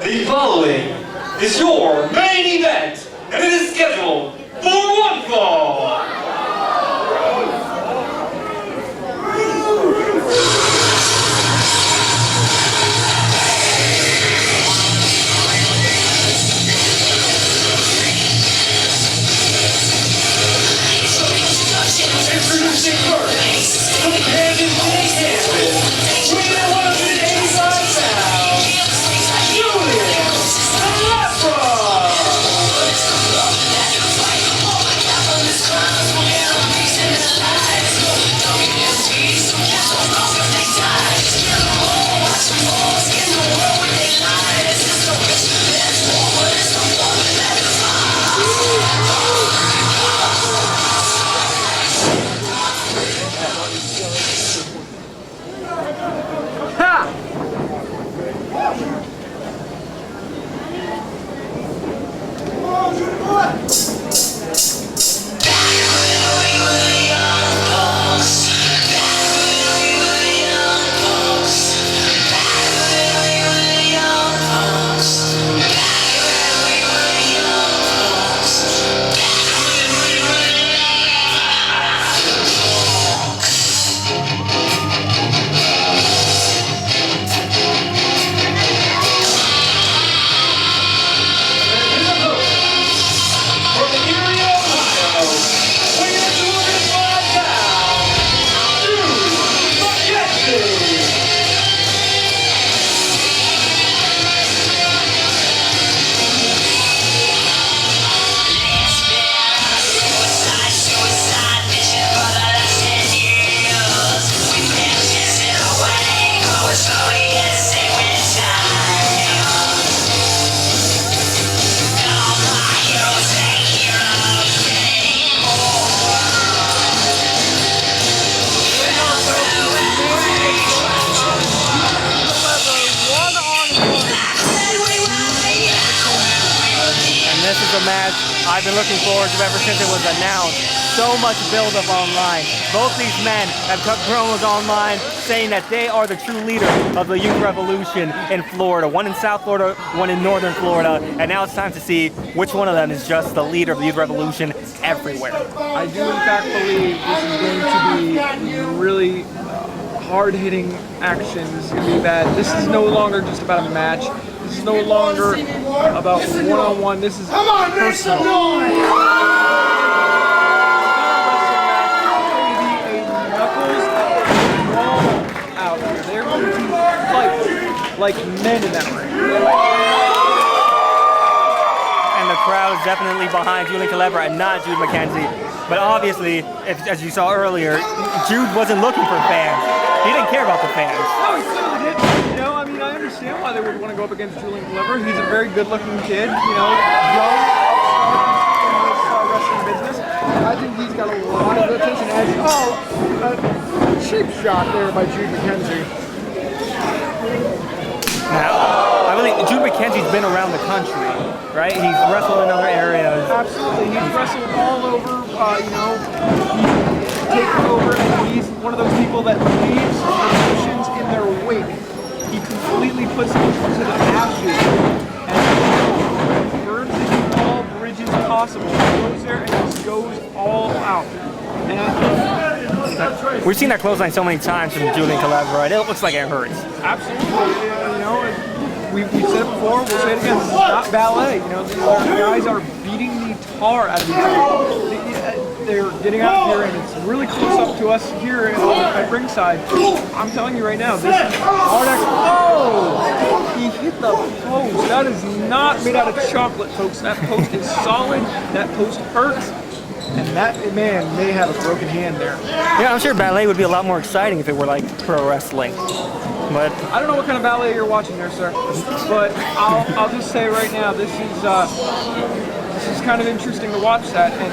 The following is your main event, and it is scheduled for one fall. Introducing first, Mackenzie, weighing 185 pounds, Julian, a match I've been looking forward to ever since it was announced. So much build-up online. Both these men have cut promos online saying that they are the true leader of the Youth Revolution in Florida. One in South Florida, one in Northern Florida. And now it's time to see which one of them is just the leader of the Youth Revolution everywhere. I do in fact believe this is going to be really hard-hitting action. This is going to be bad. This is no longer just about a match. This is no longer about one-on-one. This is personal. Out here. They're going to fight like men in that ring. And the crowd is definitely behind Julian Kelevra and not Jude Mackenzie. But obviously, as you saw earlier, Jude wasn't looking for fans. He didn't care about the fans. No, he clearly didn't. You know, I mean, I understand why they would want to go up against Julian Kelevra. He's a very good-looking kid, you know, young, in this wrestling business. I think he's got a lot of attention. Cheap shot there by Jude Mackenzie. Now, I believe Jude Mackenzie's been around the country, right? He's wrestled in other areas. Absolutely, he's wrestled all over. You know, he's taken over, and he's one of those people that leaves promotions in their wake. He completely puts them to the ashes and burns all bridges possible. He goes there and just goes all out. And we've seen that clothesline so many times from Julian Kelevra, and it looks like it hurts. Absolutely, you know, we've said it before, we'll say it again, this is not ballet. You know, these guys are beating the tar out of each other. They're getting out here, and it's really close up to us here at ringside. I'm telling you right now, this is hard action. Oh! He hit the post. That is not made out of chocolate, folks. That post is solid. That post hurts. And that man may have a broken hand there. Yeah, I'm sure ballet would be a lot more exciting if it were like pro wrestling. But I don't know what kind of ballet you're watching there, sir. But I'll just say right now, this is kind of interesting to watch that, and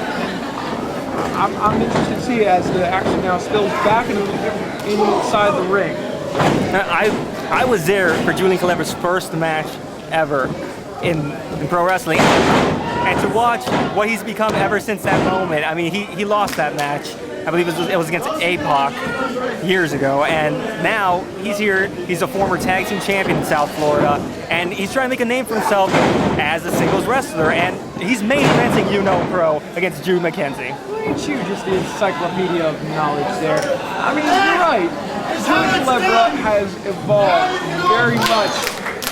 I'm interested to see as the action now spills back inside the ring. I was there for Julian Kelevra's first match ever in pro wrestling, and to watch what he's become ever since that moment. I mean, he lost that match. I believe it was against APOC years ago, and now he's here. He's a former tag team champion in South Florida, and he's trying to make a name for himself as a singles wrestler, and he's main eventing Pro against Jude Mackenzie. Look at you, just the encyclopedia of knowledge there. I mean, you're right. Julian Kelevra has evolved very much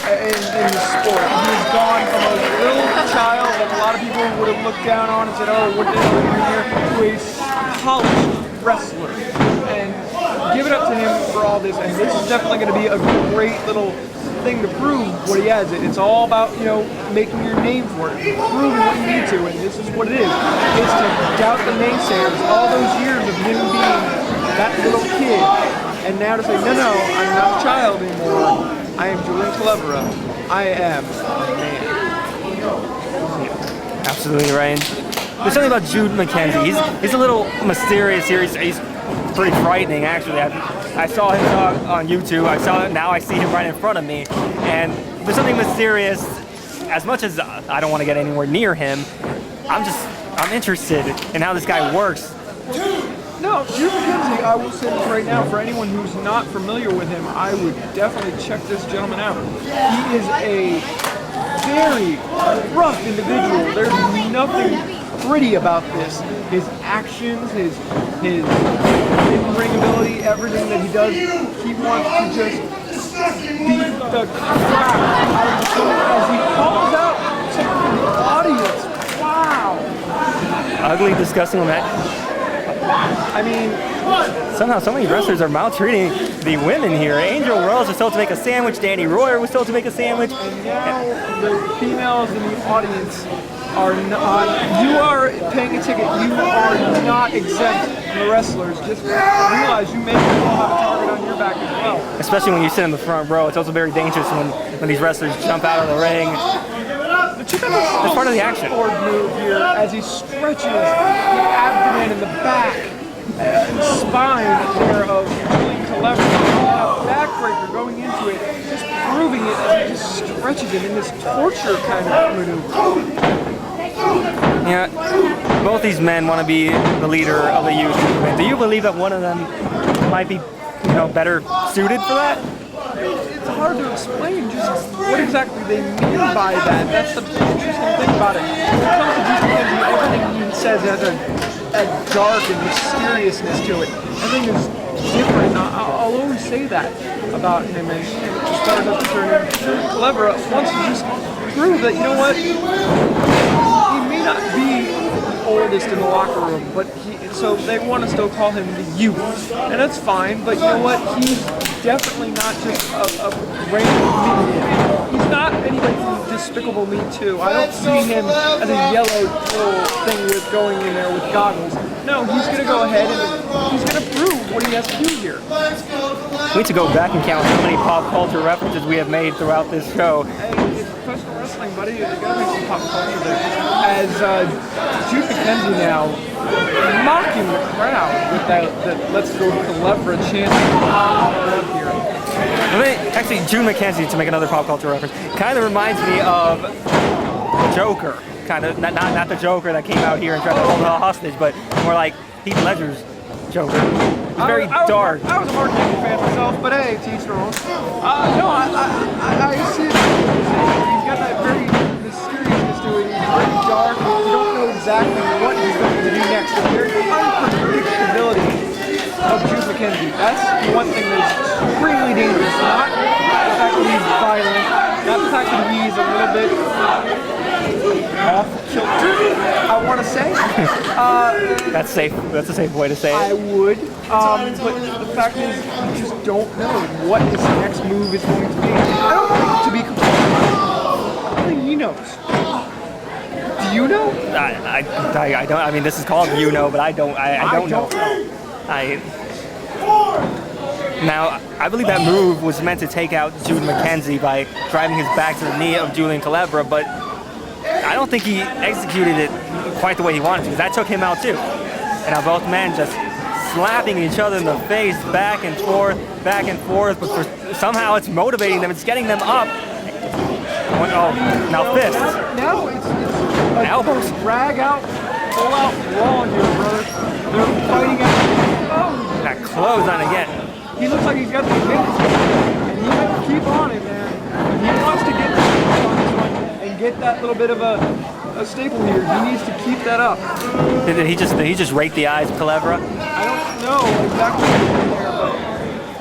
in the sport. He's gone from a little child that a lot of people would have looked down on and said, oh, what are they doing here, to a polished wrestler. And give it up to him for all this. And this is definitely going to be a great little thing to prove what he has. It's all about, making your name for it, proving what you need to, and this is what it is. It's to doubt the naysayers, all those years of him being that little kid, and now to say, no, I'm not a child anymore. I am Julian Kelevra. I am a man. Yeah, absolutely right. There's something about Jude Mackenzie. He's a little mysterious here. He's pretty frightening, actually. I saw him on YouTube. Now I see him right in front of me. And there's something mysterious. As much as I don't want to get anywhere near him, I'm interested in how this guy works. No, Jude Mackenzie, I will say this right now, for anyone who's not familiar with him, I would definitely check this gentleman out. He is a very rough individual. There's nothing pretty about this. His actions, his in-ring ability, everything that he does, he wants to just beat the crap out of the shoulder as he calls out to the audience. Wow. Ugly, disgusting match. I mean, somehow so many wrestlers are maltreating the women here. Angel Rose was told to make a sandwich. Danny Royer was told to make a sandwich. And now the females in the audience are not. You are paying a ticket. You are not exempt from the wrestlers. Just realize you may as well have a target on your back as well. Especially when you sit in the front row. It's also very dangerous when these wrestlers jump out of the ring. But check out this part of the action. Forward move here as he stretches the abdomen and the back and spine there of Julian Kelevra. A backbreaker going into it, just proving it as he just stretches it in this torture kind of maneuver. Yeah, both these men want to be the leader of the youth movement. Do you believe that one of them might be, better suited for that? It's hard to explain just what exactly they mean by that. That's the interesting thing about it. When it comes to Jude Mackenzie, everything he says has a dark and mysteriousness to it. Everything is different. I'll always say that about him. And as far as I'm concerned, Julian Kelevra wants to just prove that, he may not be the oldest in the locker room, but so they want to still call him the youth. And that's fine, but you know what? He's definitely not just a random minion. He's not anybody from Despicable Me 2. I don't see him as a yellow thing with going in there with goggles. No, he's going to go ahead and he's going to prove what he has to do here. We need to go back and count how many pop culture references we have made throughout this show. Hey, it's professional wrestling, buddy. You got to make some pop culture there. As Jude Mackenzie now mocking the crowd with that "Let's Go Kelevra" chant here. Actually, Jude Mackenzie, to make another pop culture reference, kind of reminds me of Joker. Kind of not the Joker that came out here and tried to hold a hostage, but more like Heath Ledger's Joker. It's very dark. I was a Mark Hamill fan myself, but hey, to each their own. No, I see it. He's got that very mysteriousness to it. He's very dark. You don't know exactly what he's going to do next. The very unpredictability of Jude Mackenzie. That's one thing that's extremely dangerous. Not the fact that he's violent, not the fact that he's a little bit off kilter, I want to say. That's safe. That's a safe way to say it. I would, but the fact is, you just don't know what his next move is going to be. I don't think, to be completely honest, I don't think he knows. Do you know? I don't. I mean, this is called you know, but I don't know. Now, I believe that move was meant to take out Jude Mackenzie by driving his back to the knee of Julian Kelevra, but I don't think he executed it quite the way he wanted to, because that took him out too. And now both men just slapping each other in the face, back and forth, but somehow it's motivating them, it's getting them up. Oh, now fists. No, it's elbows. Drag out, pull out brawl here, brother. They're fighting out. Oh. That clothesline again. He looks like he's got the minutes, and he better keep on it, man. If he wants to get on this one and get that little bit of a staple here, he needs to keep that up. Did he just rake the eyes of Kelevra? I don't know exactly what happened there, but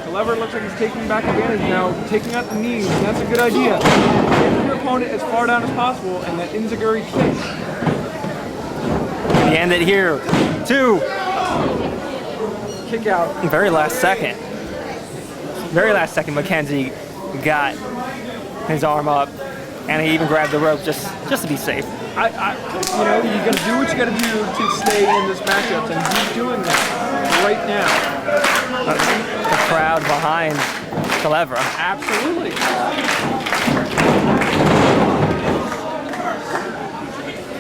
Kelevra looks like he's taking back advantage now, taking out the knees, and that's a good idea. Get your opponent as far down as possible, and that enziguri kick. He ended here. 2. Kick out. Very last second, Mackenzie got his arm up, and he even grabbed the rope just to be safe. You know, you gotta do what you gotta do to stay in this matchup, and he's doing that right now. The crowd behind Kelevra. Absolutely.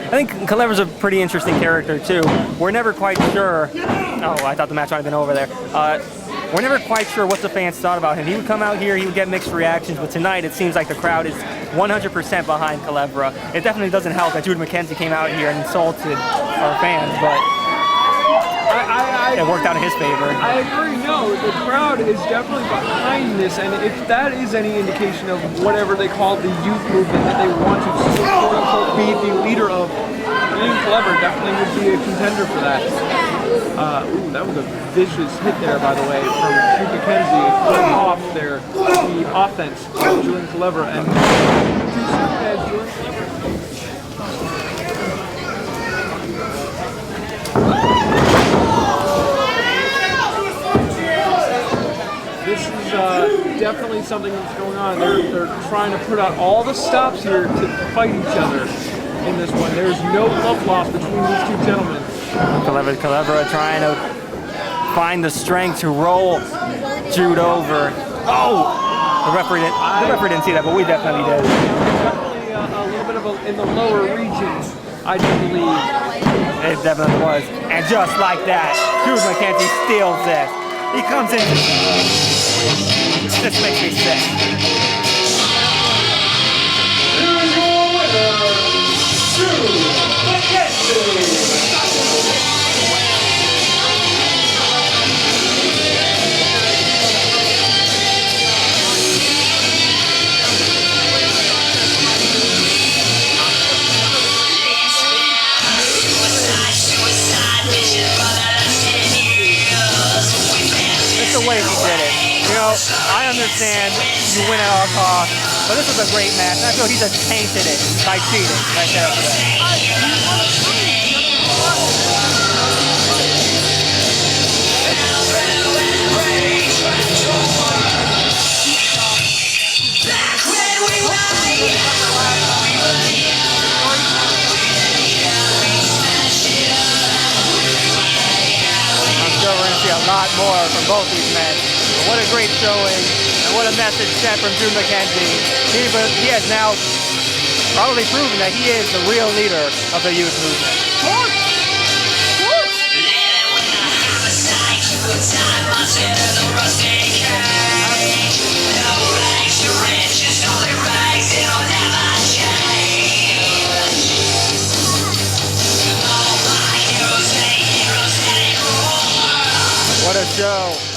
I think Kelevra's a pretty interesting character too. We're never quite sure. Oh, I thought the match might have been over there. We're never quite sure what the fans thought about him. He would come out here, he would get mixed reactions, but tonight it seems like the crowd is 100% behind Kelevra. It definitely doesn't help that Jude Mackenzie came out here and insulted our fans, but it worked out in his favor. I agree. No, the crowd is definitely behind this, and if that is any indication of whatever they call the youth movement that they want to quote unquote be the leader of, Julian Kelevra definitely would be a contender for that. Ooh, that was a vicious hit there, by the way, from Jude Mackenzie, cutting off there the offense of Julian Kelevra, and too soon as Julian Kelevra. This is definitely something that's going on. They're trying to put out all the stops here to fight each other in this one. There's no love lost between these two gentlemen. Kelevra trying to find the strength to roll Jude over. Oh! The referee didn't see that, but we definitely did. Definitely a little bit of in the lower regions, I do believe. It definitely was. And just like that, Jude Mackenzie steals this. He comes in. This makes me sick. Here's your winner, Jude Mackenzie. The way he did it. You know, I understand you win at all costs, but this was a great match. And I feel he just tainted it by cheating right there. We're going to see a lot more from both these men. But what a great showing, and what a message sent from Jude Mackenzie. He has now probably proven that he is the real leader of the youth movement. What a show.